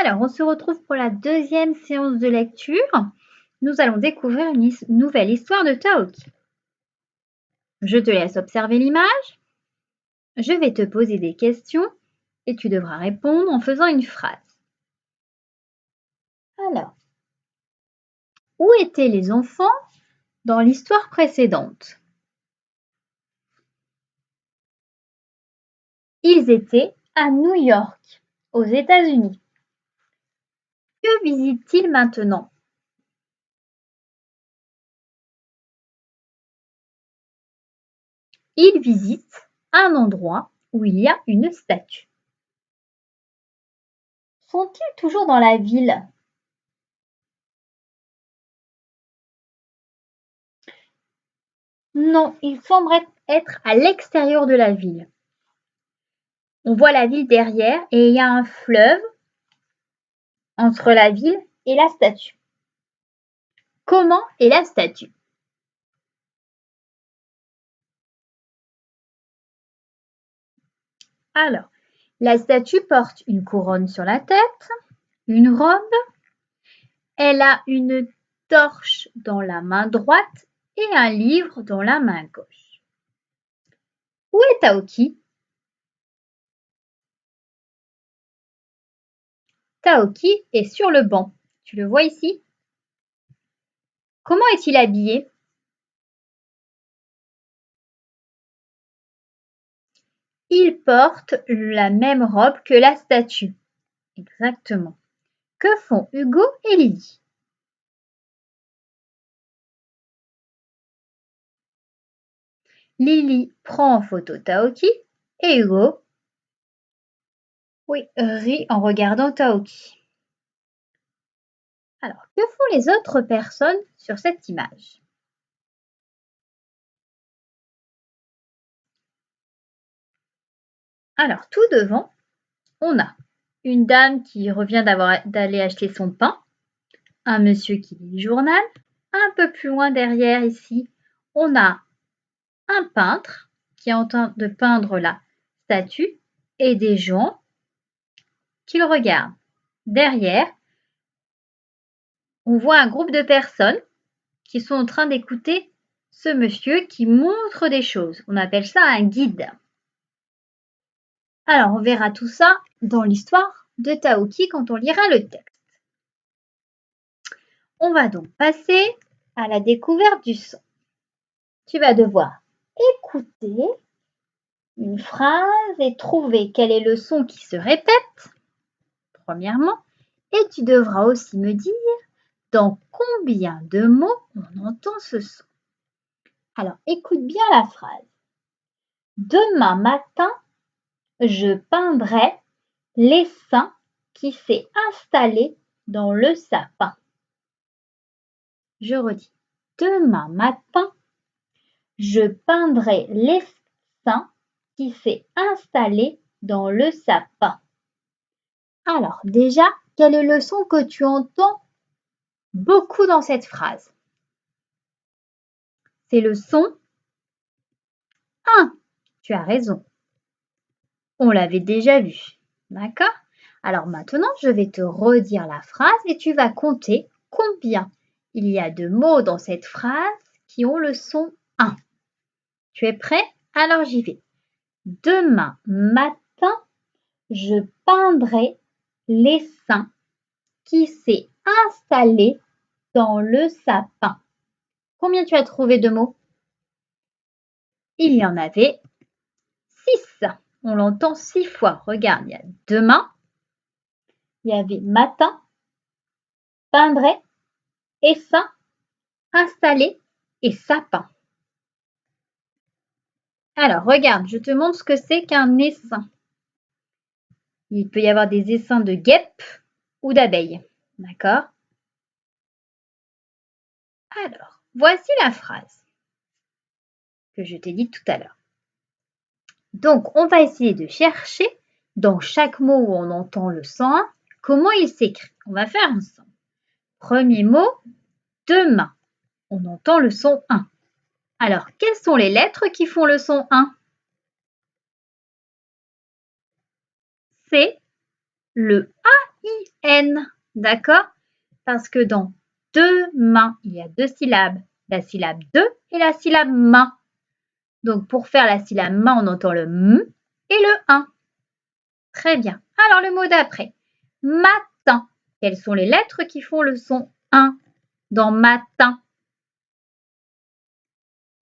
Alors, on se retrouve pour la deuxième séance de lecture. Nous allons découvrir une nouvelle histoire de Taoki. Je te laisse observer l'image. Je vais te poser des questions et tu devras répondre en faisant une phrase. Alors, où étaient les enfants dans l'histoire précédente? Ils étaient à New York, aux États-Unis. Que visitent-ils maintenant? Ils visitent un endroit où il y a une statue. Sont-ils toujours dans la ville? Non, ils semblent être à l'extérieur de la ville. On voit la ville derrière et il y a un fleuve entre la ville et la statue. Comment est la statue? Alors, la statue porte une couronne sur la tête, une robe, elle a une torche dans la main droite et un livre dans la main gauche. Où est Taoki? Taoki est sur le banc. Tu le vois ici? Comment est-il habillé? Il porte la même robe que la statue. Exactement. Que font Hugo et Lydie? Lily prend en photo Taoki et Hugo rit en regardant Taoki. Alors, que font les autres personnes sur cette image? Alors, tout devant, on a une dame qui revient d'aller acheter son pain, un monsieur qui lit le journal, un peu plus loin derrière ici, on a un peintre qui est en train de peindre la statue et des gens qui le regardent. Derrière, on voit un groupe de personnes qui sont en train d'écouter ce monsieur qui montre des choses. On appelle ça un guide. Alors, on verra tout ça dans l'histoire de Taoki quand on lira le texte. On va donc passer à la découverte du son. Tu vas devoir écouter une phrase et trouver quel est le son qui se répète, premièrement, et tu devras aussi me dire dans combien de mots on entend ce son. Alors, écoute bien la phrase. Demain matin, je peindrai l'essaim qui s'est installé dans le sapin. Je redis. Demain matin, je peindrai l'essaim qui s'est installé dans le sapin. Alors déjà, quel est le son que tu entends beaucoup dans cette phrase? C'est le son 1. Tu as raison. On l'avait déjà vu. D'accord? Alors maintenant, je vais te redire la phrase et tu vas compter combien il y a de mots dans cette phrase qui ont le son 1. Tu es prêt? Alors j'y vais. Demain matin, je peindrai l'essaim qui s'est installé dans le sapin. Combien tu as trouvé de mots? Il y en avait 6. On l'entend 6 fois. Regarde, il y a demain, il y avait matin, peindrai, essaim, installé et sapin. Alors, regarde, je te montre ce que c'est qu'un essaim. Il peut y avoir des essaims de guêpes ou d'abeilles. D'accord? Alors, voici la phrase que je t'ai dit tout à l'heure. Donc, on va essayer de chercher dans chaque mot où on entend le son, comment il s'écrit. On va faire ensemble. Premier mot, demain. On entend le son 1. Alors, quelles sont les lettres qui font le son 1? C'est le N, d'accord? Parce que dans demain, il y a deux syllabes, la syllabe de et la syllabe main. Donc, pour faire la syllabe main, on entend le M et le 1. Très bien. Alors, le mot d'après. Matin. Quelles sont les lettres qui font le son 1 dans matin?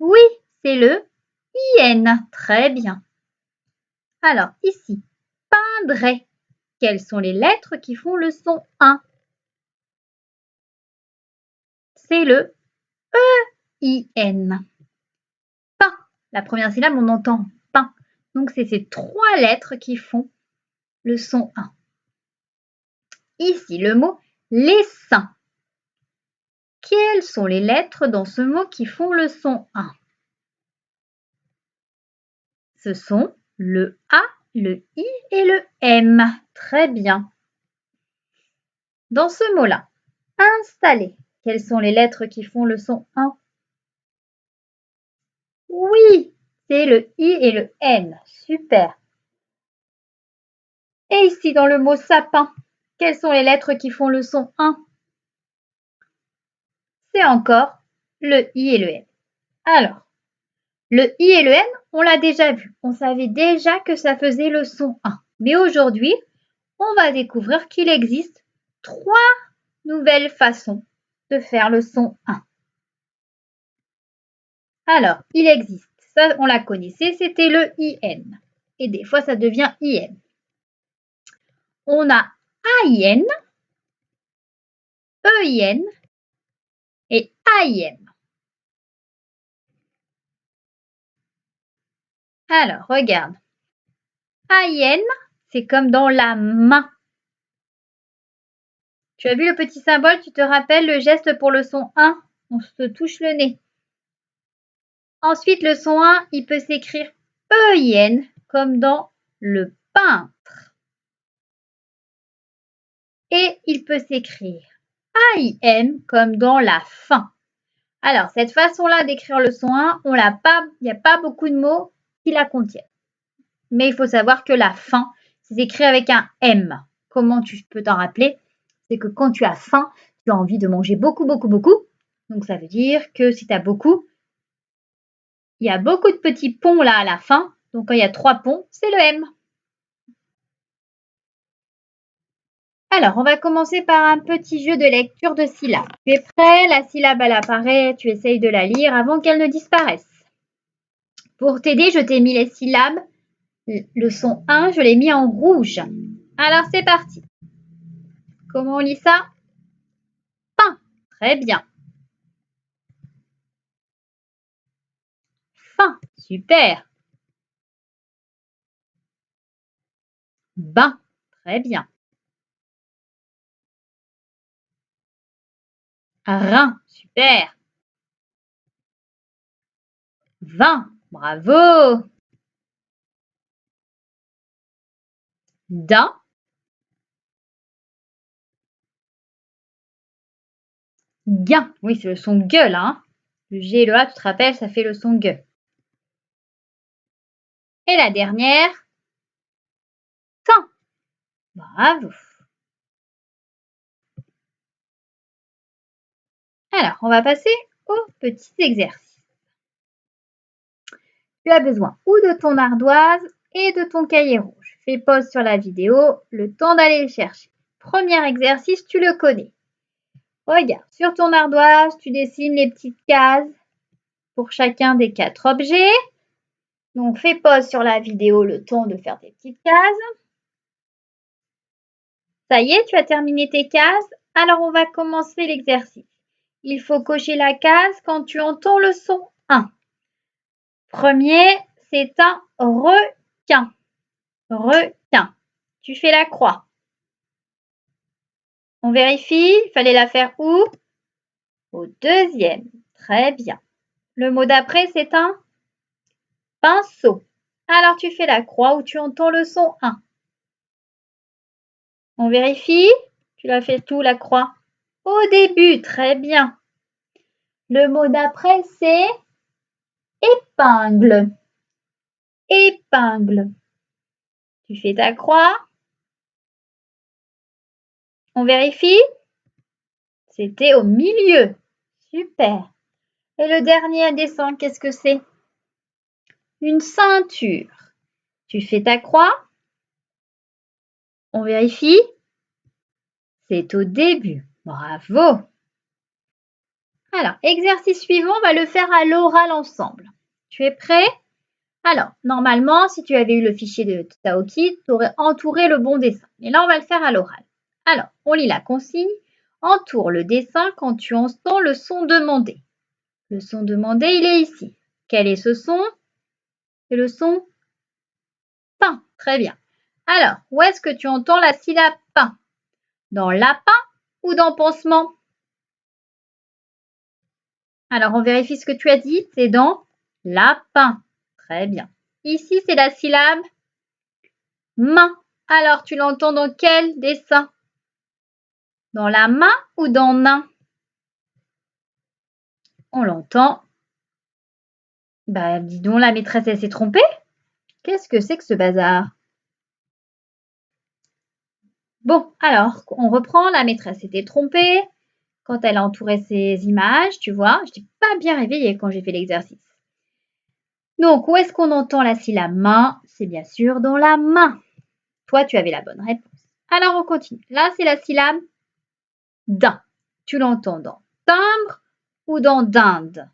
Oui, c'est le IN. Très bien. Alors, ici, peindrait. Quelles sont les lettres qui font le son 1? C'est le EIN. Pain. La première syllabe, on entend pain. Donc, c'est ces trois lettres qui font le son 1. Ici, le mot l'essaim. Quelles sont les lettres dans ce mot qui font le son 1? Ce sont le A, le I et le M. Très bien. Dans ce mot-là, installer. Quelles sont les lettres qui font le son 1? Oui, c'est le I et le N. Super. Et ici, dans le mot sapin, quelles sont les lettres qui font le son 1? C'est encore le I et le N. Alors, le I et le N, on l'a déjà vu. On savait déjà que ça faisait le son 1. Mais aujourd'hui, on va découvrir qu'il existe 3 nouvelles façons de faire le son 1. Alors, il existe, ça on la connaissait, c'était le IN. Et des fois, ça devient IN. On a AIN, EIN et AIN. Alors, regarde. AIN, c'est comme dans la main. Tu as vu le petit symbole, tu te rappelles le geste pour le son 1? On se touche le nez. Ensuite, le son 1, il peut s'écrire EIN, comme dans le peintre. Et il peut s'écrire AIN, comme dans la fin. Alors, cette façon-là d'écrire le son 1, il n'y a pas beaucoup de mots qui la contiennent. Mais il faut savoir que la fin, c'est écrit avec un M. Comment tu peux t'en rappeler? C'est que quand tu as faim, tu as envie de manger beaucoup, beaucoup, beaucoup. Donc, ça veut dire que si tu as beaucoup, il y a beaucoup de petits ponts là à la fin. Donc, quand il y a 3 ponts, c'est le M. Alors, on va commencer par un petit jeu de lecture de syllabes. Tu es prêt? La syllabe, elle apparaît. Tu essayes de la lire avant qu'elle ne disparaisse. Pour t'aider, je t'ai mis les syllabes. Le son 1, je l'ai mis en rouge. Alors, c'est parti. Comment on lit ça? Pain. Très bien. Fin. Super. Bain. Très bien. Rein. Super. Vin. Bravo. Dain. Gain. Oui, c'est le son gueule, là. Hein. Le G et le A, tu te rappelles, ça fait le son gueule. Et la dernière, teint. Bravo. Alors, on va passer aux petits exercices. Tu as besoin ou de ton ardoise et de ton cahier rouge. Fais pause sur la vidéo, le temps d'aller le chercher. Premier exercice, tu le connais. Regarde, sur ton ardoise, tu dessines les petites cases pour chacun des 4 objets. Donc, fais pause sur la vidéo, le temps de faire tes petites cases. Ça y est, tu as terminé tes cases. Alors, on va commencer l'exercice. Il faut cocher la case quand tu entends le son 1. Premier, c'est un requin. Requin. Tu fais la croix. On vérifie, il fallait la faire où? Au deuxième. Très bien. Le mot d'après, c'est un pinceau. Alors, tu fais la croix où tu entends le son 1. On vérifie, tu l'as fait tout, la croix? Au début, très bien. Le mot d'après, c'est épingle. Épingle. Tu fais ta croix. On vérifie? C'était au milieu. Super. Et le dernier dessin, qu'est-ce que c'est? Une ceinture. Tu fais ta croix? On vérifie? C'est au début. Bravo! Alors, exercice suivant, on va le faire à l'oral ensemble. Tu es prêt? Alors, normalement, si tu avais eu le fichier de Taoki, tu aurais entouré le bon dessin. Mais là, on va le faire à l'oral. Alors, on lit la consigne. Entoure le dessin quand tu entends le son demandé. Le son demandé, il est ici. Quel est ce son? C'est le son pain. Très bien. Alors, où est-ce que tu entends la syllabe pain? Dans lapin ou dans pansement? Alors, on vérifie ce que tu as dit. C'est dans lapin. Très bien. Ici, c'est la syllabe main. Alors, tu l'entends dans quel dessin? Dans la main ou dans nain? On l'entend. Bah, dis donc, la maîtresse, elle s'est trompée. Qu'est-ce que c'est que ce bazar? Bon, alors, on reprend. La maîtresse s'était trompée quand elle a entouré ses images, tu vois. Je n'étais pas bien réveillée quand j'ai fait l'exercice. Donc, où est-ce qu'on entend la syllabe main? C'est bien sûr dans la main. Toi, tu avais la bonne réponse. Alors, on continue. Là, c'est la syllabe din. Tu l'entends dans timbre ou dans dinde?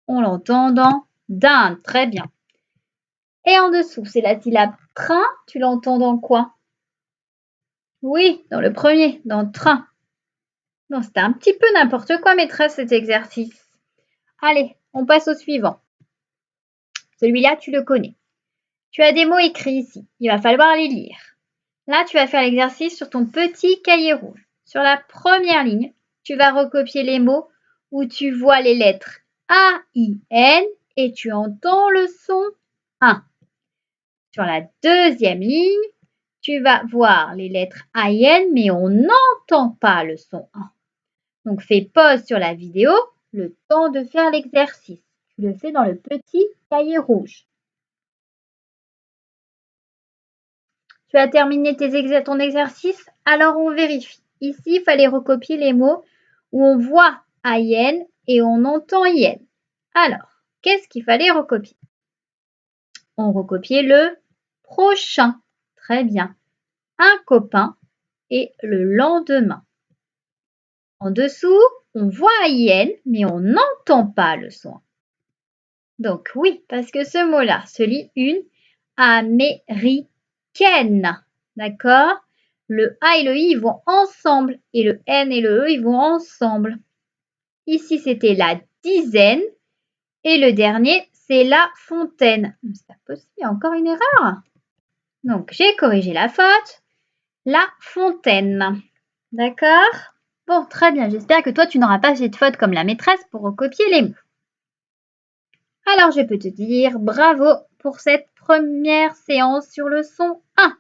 On l'entend dans dinde. Très bien. Et en dessous, c'est la syllabe train. Tu l'entends dans quoi? Oui, dans le premier, dans train. Non, c'était un petit peu n'importe quoi, maîtresse, cet exercice. Allez, on passe au suivant. Celui-là, tu le connais. Tu as des mots écrits ici. Il va falloir les lire. Là, tu vas faire l'exercice sur ton petit cahier rouge. Sur la première ligne, tu vas recopier les mots où tu vois les lettres A, I, N et tu entends le son 1. Sur la deuxième ligne, tu vas voir les lettres A, I, N, mais on n'entend pas le son 1. Donc, fais pause sur la vidéo, le temps de faire l'exercice. Tu le fais dans le petit cahier rouge. Tu as terminé ton exercice? Alors, on vérifie. Ici, il fallait recopier les mots où on voit IN et on entend IN. Alors, qu'est-ce qu'il fallait recopier? On recopiait le prochain. Très bien. Un copain et le lendemain. En dessous, on voit IN, mais on n'entend pas le son. Donc oui, parce que ce mot-là se lit une américaine. D'accord? Le A et le I, ils vont ensemble. Et le N et le E, ils vont ensemble. Ici, c'était la dizaine. Et le dernier, c'est la fontaine. C'est pas possible, il y a encore une erreur. Donc, j'ai corrigé la faute. La fontaine. D'accord? Bon, très bien. J'espère que toi, tu n'auras pas cette faute comme la maîtresse pour recopier les mots. Alors, je peux te dire bravo pour cette première séance sur le son 1.